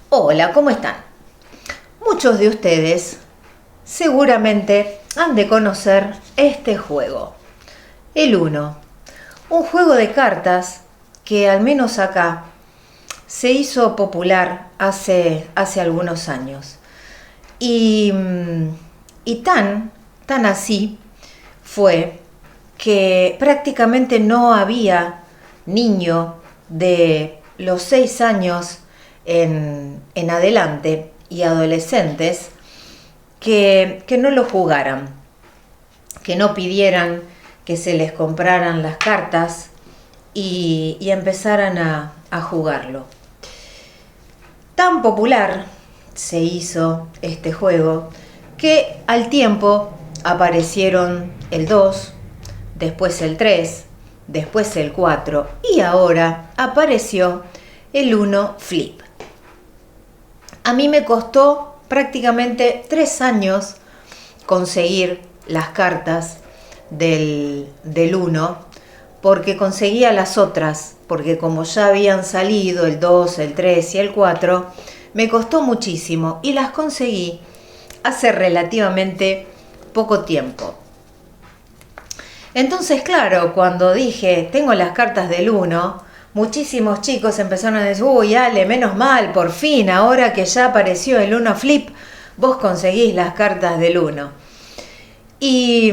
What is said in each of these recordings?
Hola, ¿cómo están? Muchos de ustedes seguramente han de conocer este juego, el Uno, un juego de cartas que al menos acá se hizo popular hace algunos años. Y, tan así fue que prácticamente no había niño de los 6 años en adelante y adolescentes que no lo jugaran, que no pidieran que se les compraran las cartas y empezaran a jugarlo. Tan popular se hizo este juego que al tiempo aparecieron el 2, después el 3, después el 4 y ahora apareció el Uno Flip. A mí me costó prácticamente 3 años conseguir las cartas del Uno, porque conseguía las otras, porque como ya habían salido el 2, el 3 y el 4, me costó muchísimo y las conseguí hace relativamente poco tiempo. Entonces, claro, cuando dije, tengo las cartas del Uno, muchísimos chicos empezaron a decir, uy, Ale, menos mal, por fin, ahora que ya apareció el Uno Flip, vos conseguís las cartas del Uno. Y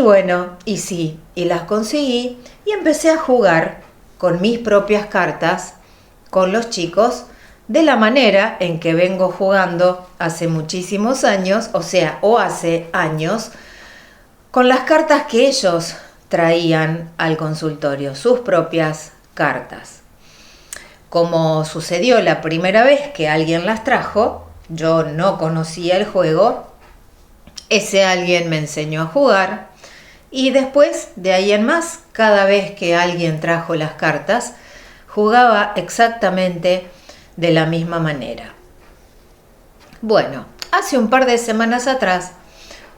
bueno, y sí, y las conseguí y empecé a jugar con mis propias cartas, con los chicos, de la manera en que vengo jugando hace muchísimos años, o hace años, con las cartas que ellos traían al consultorio, sus propias cartas. Como sucedió la primera vez que alguien las trajo, yo no conocía el juego, ese alguien me enseñó a jugar y después, de ahí en más, cada vez que alguien trajo las cartas, jugaba exactamente de la misma manera. Bueno, hace un par de semanas atrás,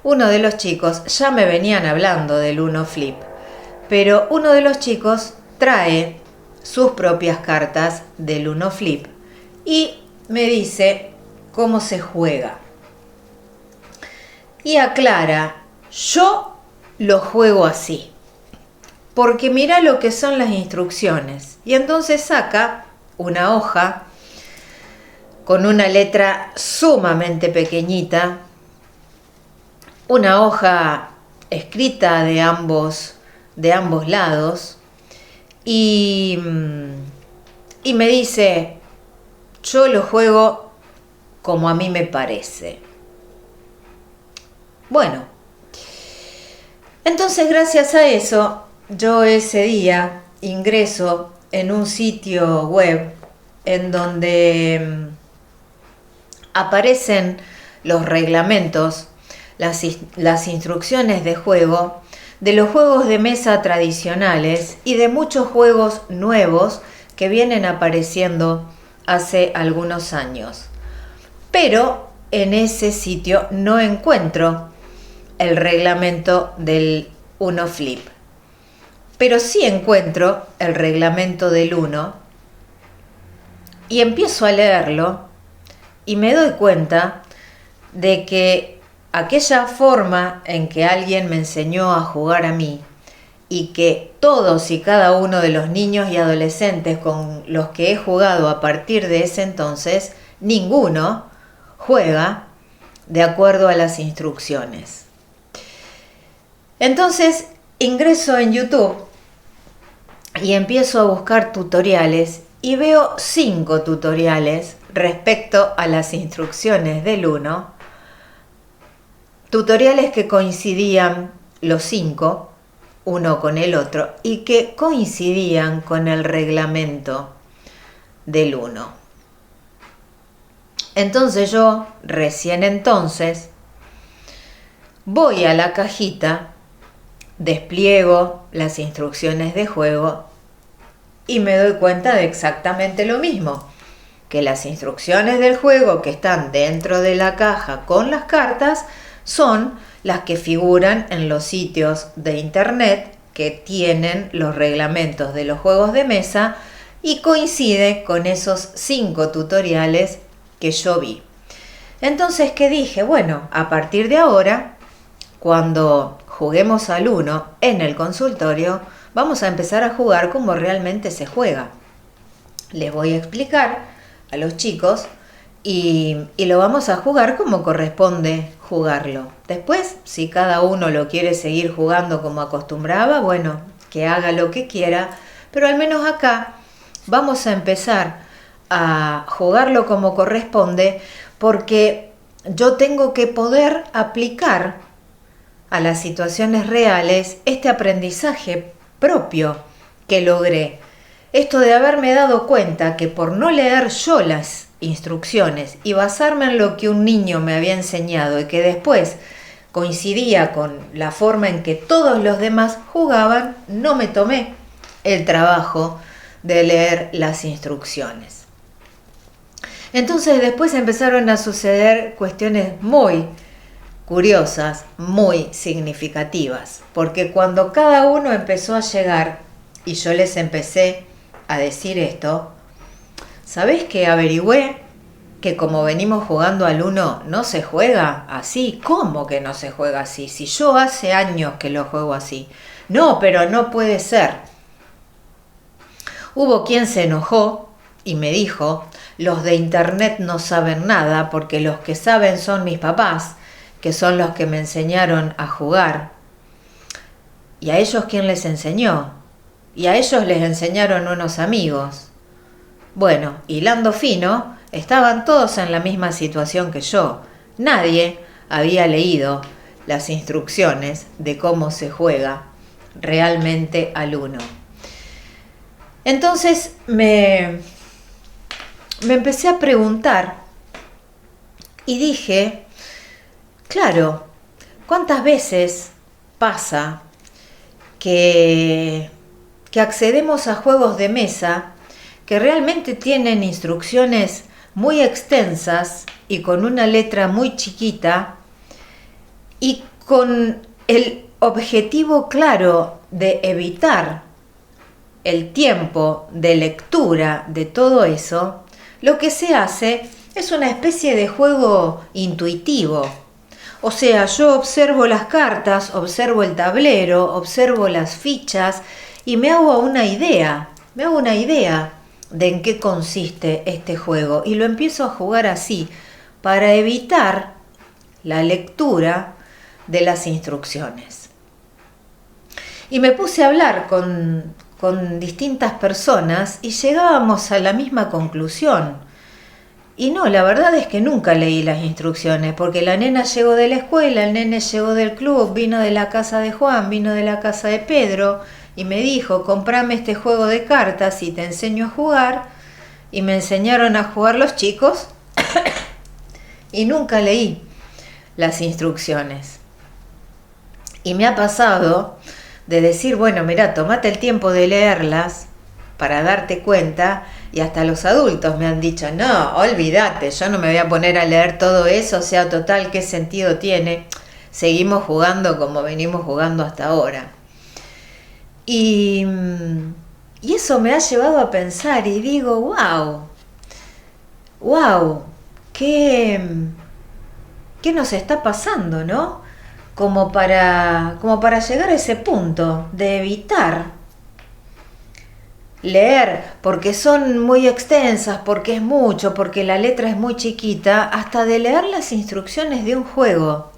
uno de los chicos, ya me venían hablando del Uno Flip, pero uno de los chicos trae sus propias cartas del Uno Flip y me dice cómo se juega. Y aclara, yo lo juego así, porque mira lo que son las instrucciones. Y entonces saca una hoja con una letra sumamente pequeñita, una hoja escrita de ambos lados, y me dice, yo lo juego como a mí me parece. Bueno, entonces gracias a eso, yo ese día ingreso en un sitio web en donde aparecen los reglamentos, las instrucciones de juego, de los juegos de mesa tradicionales y de muchos juegos nuevos que vienen apareciendo hace algunos años. Pero en ese sitio no encuentro el reglamento del Uno Flip, pero sí encuentro el reglamento del Uno y empiezo a leerlo y me doy cuenta de que aquella forma en que alguien me enseñó a jugar a mí y que todos y cada uno de los niños y adolescentes con los que he jugado a partir de ese entonces, ninguno juega de acuerdo a las instrucciones. Entonces ingreso en YouTube y empiezo a buscar tutoriales y veo 5 tutoriales respecto a las instrucciones del Uno, tutoriales que coincidían los 5, uno con el otro, y que coincidían con el reglamento del Uno. Entonces yo, recién entonces, voy a la cajita, despliego las instrucciones de juego y me doy cuenta de exactamente lo mismo, que las instrucciones del juego que están dentro de la caja con las cartas son las que figuran en los sitios de internet que tienen los reglamentos de los juegos de mesa y coincide con esos 5 tutoriales que yo vi. Entonces, ¿qué dije? Bueno, a partir de ahora, cuando juguemos al Uno en el consultorio, vamos a empezar a jugar como realmente se juega. Les voy a explicar a los chicos y lo vamos a jugar como corresponde jugarlo. Después, si cada uno lo quiere seguir jugando como acostumbraba, bueno, que haga lo que quiera, pero al menos acá vamos a empezar a jugarlo como corresponde, porque yo tengo que poder aplicar a las situaciones reales este aprendizaje propio que logré. Esto de haberme dado cuenta que por no leer yo las instrucciones y basarme en lo que un niño me había enseñado y que después coincidía con la forma en que todos los demás jugaban, no me tomé el trabajo de leer las instrucciones. Entonces después empezaron a suceder cuestiones muy curiosas, muy significativas, porque cuando cada uno empezó a llegar y yo les empecé a decir esto, ¿sabés qué averigüé? Que como venimos jugando al Uno no se juega así. ¿Cómo que no se juega así? Si yo hace años que lo juego así. No, pero no puede ser. Hubo quien se enojó y me dijo, los de internet no saben nada porque los que saben son mis papás, que son los que me enseñaron a jugar. ¿Y a ellos quién les enseñó? Y a ellos les enseñaron unos amigos. Bueno, hilando fino, estaban todos en la misma situación que yo. Nadie había leído las instrucciones de cómo se juega realmente al Uno. Entonces me empecé a preguntar y dije, claro, ¿cuántas veces pasa que accedemos a juegos de mesa que realmente tienen instrucciones muy extensas y con una letra muy chiquita y con el objetivo claro de evitar el tiempo de lectura de todo eso? Lo que se hace es una especie de juego intuitivo. O sea, yo observo las cartas, observo el tablero, observo las fichas y me hago una idea de en qué consiste este juego y lo empiezo a jugar así para evitar la lectura de las instrucciones. Y me puse a hablar con distintas personas y llegábamos a la misma conclusión. Y no, la verdad es que nunca leí las instrucciones, porque la nena llegó de la escuela, el nene llegó del club, vino de la casa de Juan, vino de la casa de Pedro y me dijo, comprame este juego de cartas y te enseño a jugar. Y me enseñaron a jugar los chicos y nunca leí las instrucciones. Y me ha pasado de decir, bueno, mira, tomate el tiempo de leerlas para darte cuenta, y hasta los adultos me han dicho, no, olvídate, yo no me voy a poner a leer todo eso, o sea, total, ¿qué sentido tiene? Seguimos jugando como venimos jugando hasta ahora. Y eso me ha llevado a pensar y digo, wow, ¿qué nos está pasando, no? Como para llegar a ese punto de evitar leer porque son muy extensas, porque es mucho, porque la letra es muy chiquita, hasta de leer las instrucciones de un juego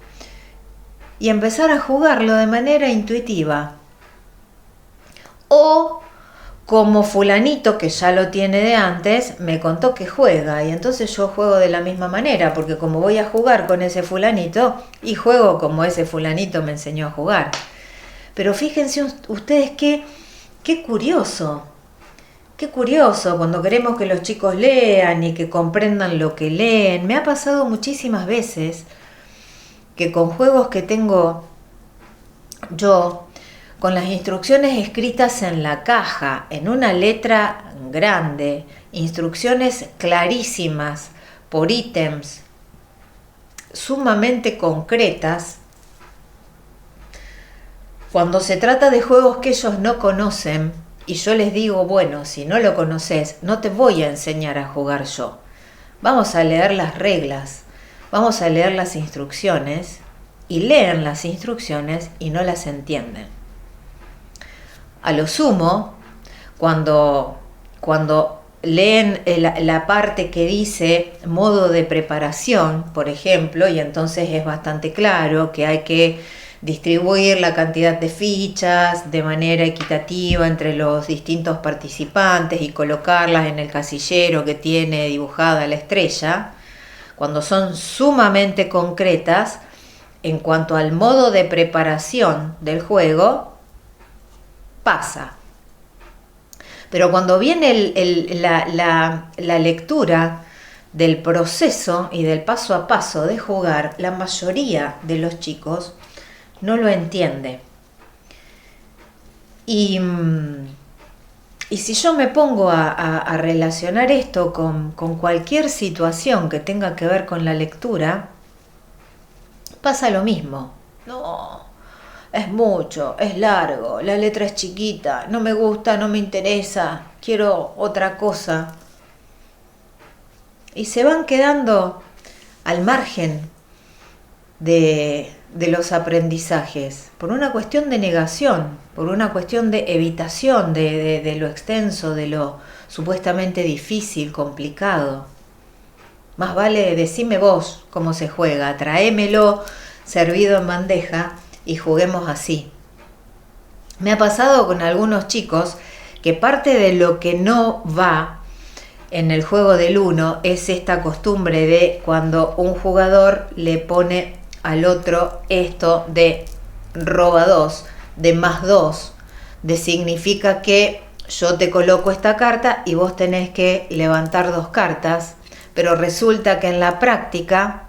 y empezar a jugarlo de manera intuitiva. O como fulanito que ya lo tiene de antes me contó que juega y entonces yo juego de la misma manera, porque como voy a jugar con ese fulanito y juego como ese fulanito me enseñó a jugar. Pero fíjense ustedes qué curioso. Qué curioso cuando queremos que los chicos lean y que comprendan lo que leen. Me ha pasado muchísimas veces que con juegos que tengo yo, con las instrucciones escritas en la caja, en una letra grande, instrucciones clarísimas por ítems, sumamente concretas, cuando se trata de juegos que ellos no conocen, y yo les digo, bueno, si no lo conoces, no te voy a enseñar a jugar yo. Vamos a leer las reglas, vamos a leer las instrucciones y leen las instrucciones y no las entienden. A lo sumo, cuando leen la parte que dice modo de preparación, por ejemplo, y entonces es bastante claro que hay que distribuir la cantidad de fichas de manera equitativa entre los distintos participantes y colocarlas en el casillero que tiene dibujada la estrella, cuando son sumamente concretas en cuanto al modo de preparación del juego, pasa. Pero cuando viene la lectura del proceso y del paso a paso de jugar, la mayoría de los chicos no lo entiende. Y si yo me pongo a relacionar esto con cualquier situación que tenga que ver con la lectura, pasa lo mismo. No, es mucho, es largo, la letra es chiquita, no me gusta, no me interesa, quiero otra cosa. Y se van quedando al margen de los aprendizajes, por una cuestión de negación, por una cuestión de evitación de lo extenso, de lo supuestamente difícil, complicado. Más vale decime vos cómo se juega, tráemelo servido en bandeja y juguemos así. Me ha pasado con algunos chicos que parte de lo que no va en el juego del uno es esta costumbre de cuando un jugador le pone al otro esto de roba 2, de más 2, de significa que yo te coloco esta carta y vos tenés que levantar 2 cartas, pero resulta que en la práctica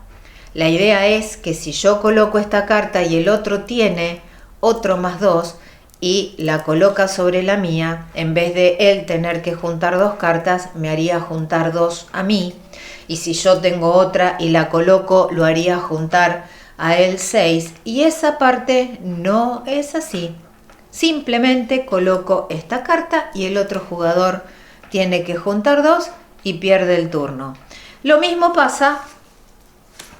la idea es que si yo coloco esta carta y el otro tiene otro más 2 y la coloca sobre la mía, en vez de él tener que juntar 2 cartas, me haría juntar 2 a mí, y si yo tengo otra y la coloco, lo haría juntar a él 6, y esa parte no es así. Simplemente coloco esta carta y el otro jugador tiene que juntar 2 y pierde el turno. Lo mismo pasa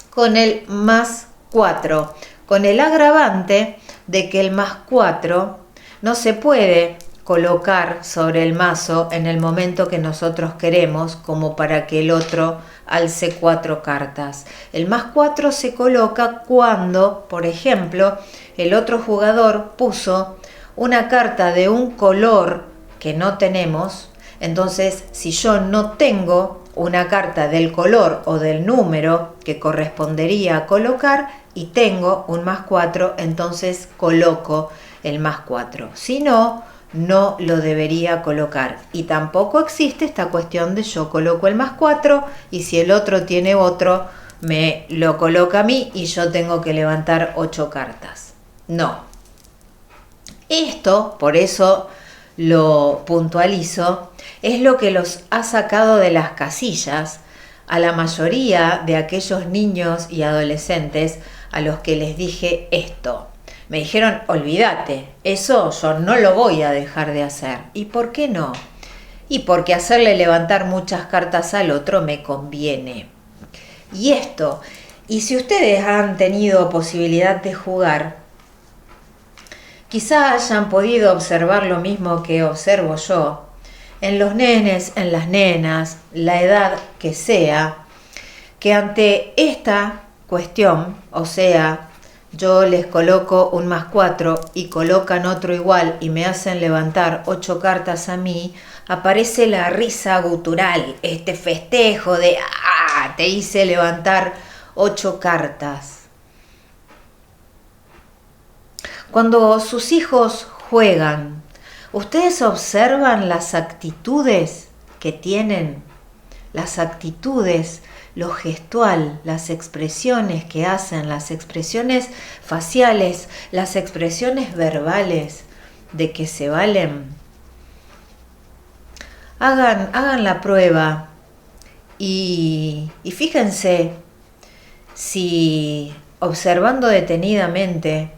con el más 4, con el agravante de que el más 4 no se puede colocar sobre el mazo en el momento que nosotros queremos, como para que el otro alce 4 cartas. El más 4 se coloca cuando, por ejemplo, el otro jugador puso una carta de un color que no tenemos. Entonces, si yo no tengo una carta del color o del número que correspondería a colocar y tengo un más 4, entonces coloco el más 4. Si no, no lo debería colocar. Y tampoco existe esta cuestión de yo coloco el más 4 y si el otro tiene otro, me lo coloca a mí y yo tengo que levantar 8 cartas. No. Esto, por eso lo puntualizo, es lo que los ha sacado de las casillas a la mayoría de aquellos niños y adolescentes a los que les dije esto. Me dijeron, olvídate, eso yo no lo voy a dejar de hacer. ¿Y por qué no? Y porque hacerle levantar muchas cartas al otro me conviene. Y esto, y si ustedes han tenido posibilidad de jugar, quizá hayan podido observar lo mismo que observo yo, en los nenes, en las nenas, la edad que sea, que ante esta cuestión, o sea, yo les coloco un más 4 y colocan otro igual y me hacen levantar 8 cartas a mí, aparece la risa gutural, este festejo de ¡ah! Te hice levantar 8 cartas. Cuando sus hijos juegan, ¿ustedes observan las actitudes que tienen? Las actitudes, lo gestual, las expresiones que hacen, las expresiones faciales, las expresiones verbales de que se valen. Hagan la prueba y fíjense si observando detenidamente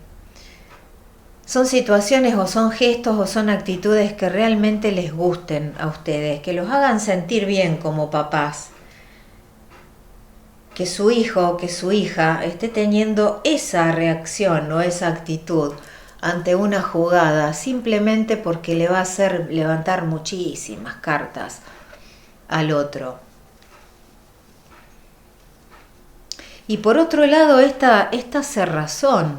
son situaciones o son gestos o son actitudes que realmente les gusten a ustedes, que los hagan sentir bien como papás. que su hijo o que su hija esté teniendo esa reacción o esa actitud ante una jugada simplemente porque le va a hacer levantar muchísimas cartas al otro. Y por otro lado, esta cerrazón,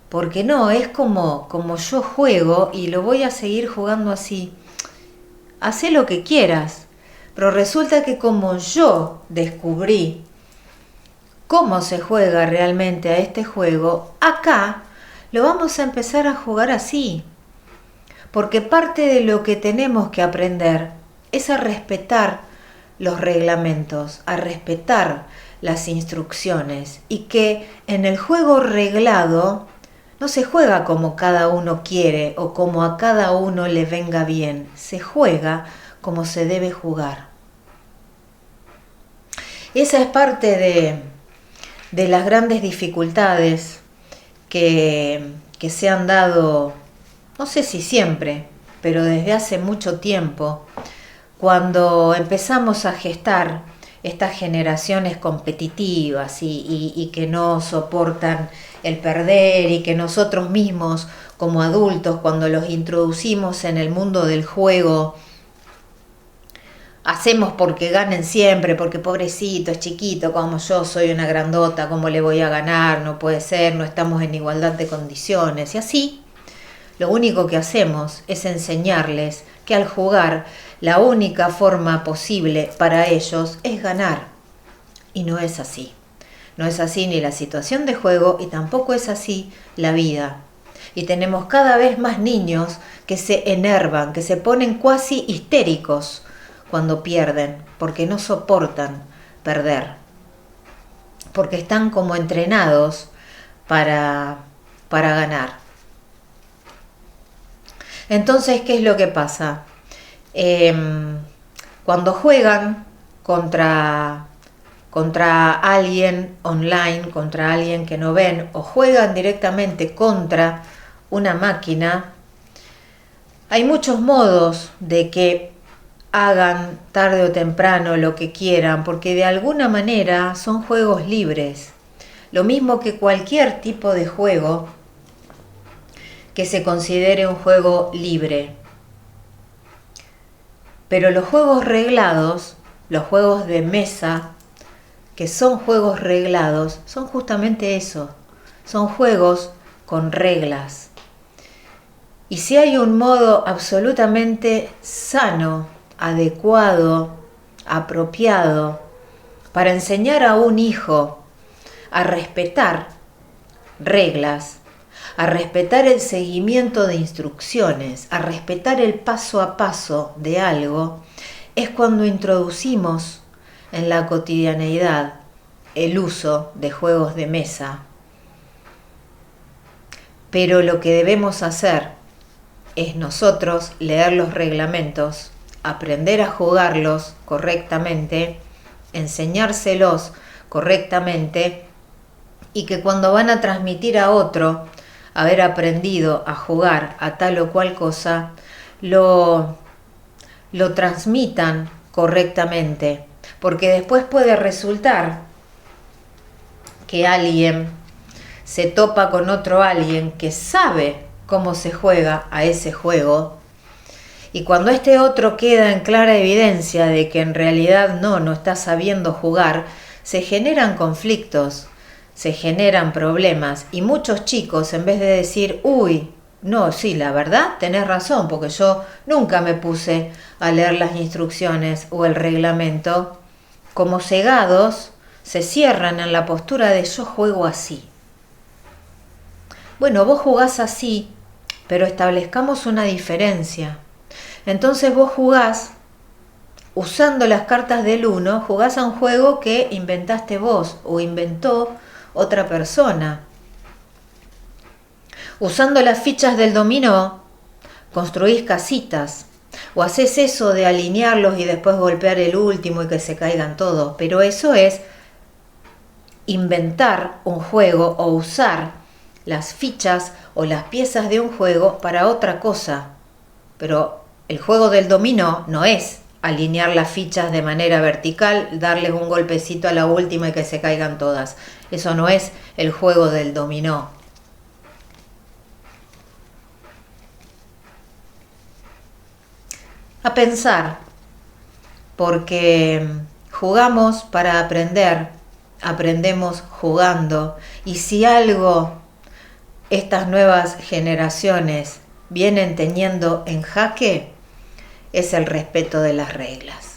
porque no, es como yo juego y lo voy a seguir jugando así. Hacé lo que quieras, pero resulta que como yo descubrí cómo se juega realmente a este juego, acá lo vamos a empezar a jugar así. Porque parte de lo que tenemos que aprender es a respetar los reglamentos, a respetar las instrucciones, y que en el juego reglado no se juega como cada uno quiere o como a cada uno le venga bien, se juega como se debe jugar. Esa es parte de las grandes dificultades que se han dado, no sé si siempre, pero desde hace mucho tiempo, cuando empezamos a gestar estas generaciones competitivas y que no soportan el perder, y que nosotros mismos como adultos, cuando los introducimos en el mundo del juego, hacemos porque ganen siempre, porque pobrecito, es chiquito, como yo soy una grandota, ¿cómo le voy a ganar? No puede ser, no estamos en igualdad de condiciones. Y así, lo único que hacemos es enseñarles que al jugar, la única forma posible para ellos es ganar. Y no es así. No es así ni la situación de juego, y tampoco es así la vida. Y tenemos cada vez más niños que se enervan, que se ponen cuasi histéricos cuando pierden, porque no soportan perder, porque están como entrenados para ganar. Entonces, ¿qué es lo que pasa? Cuando juegan contra alguien online, contra alguien que no ven, o juegan directamente contra una máquina, hay muchos modos de que hagan tarde o temprano lo que quieran, porque de alguna manera son juegos libres, lo mismo que cualquier tipo de juego que se considere un juego libre. Pero los juegos reglados, los juegos de mesa, que son juegos reglados, son justamente eso, son juegos con reglas. Y si hay un modo absolutamente sano, adecuado, apropiado, para enseñar a un hijo a respetar reglas, a respetar el seguimiento de instrucciones, a respetar el paso a paso de algo, es cuando introducimos en la cotidianeidad el uso de juegos de mesa. Pero lo que debemos hacer es nosotros leer los reglamentos, aprender a jugarlos correctamente, enseñárselos correctamente, y que cuando van a transmitir a otro haber aprendido a jugar a tal o cual cosa, lo transmitan correctamente, porque después puede resultar que alguien se topa con otro alguien que sabe cómo se juega a ese juego, y cuando este otro queda en clara evidencia de que en realidad no está sabiendo jugar, se generan conflictos, se generan problemas, y muchos chicos, en vez de decir, uy, no, sí, la verdad, tenés razón, porque yo nunca me puse a leer las instrucciones o el reglamento, como cegados, se cierran en la postura de yo juego así. Bueno, vos jugás así, pero establezcamos una diferencia. Entonces vos jugás, usando las cartas del uno, jugás a un juego que inventaste vos o inventó otra persona. Usando las fichas del dominó, construís casitas, o haces eso de alinearlos y después golpear el último y que se caigan todos, pero eso es inventar un juego o usar las fichas o las piezas de un juego para otra cosa. Pero el juego del dominó no es alinear las fichas de manera vertical, darles un golpecito a la última y que se caigan todas. Eso no es el juego del dominó. A pensar, porque jugamos para aprender, aprendemos jugando, y si algo estas nuevas generaciones vienen teniendo en jaque, es el respeto de las reglas.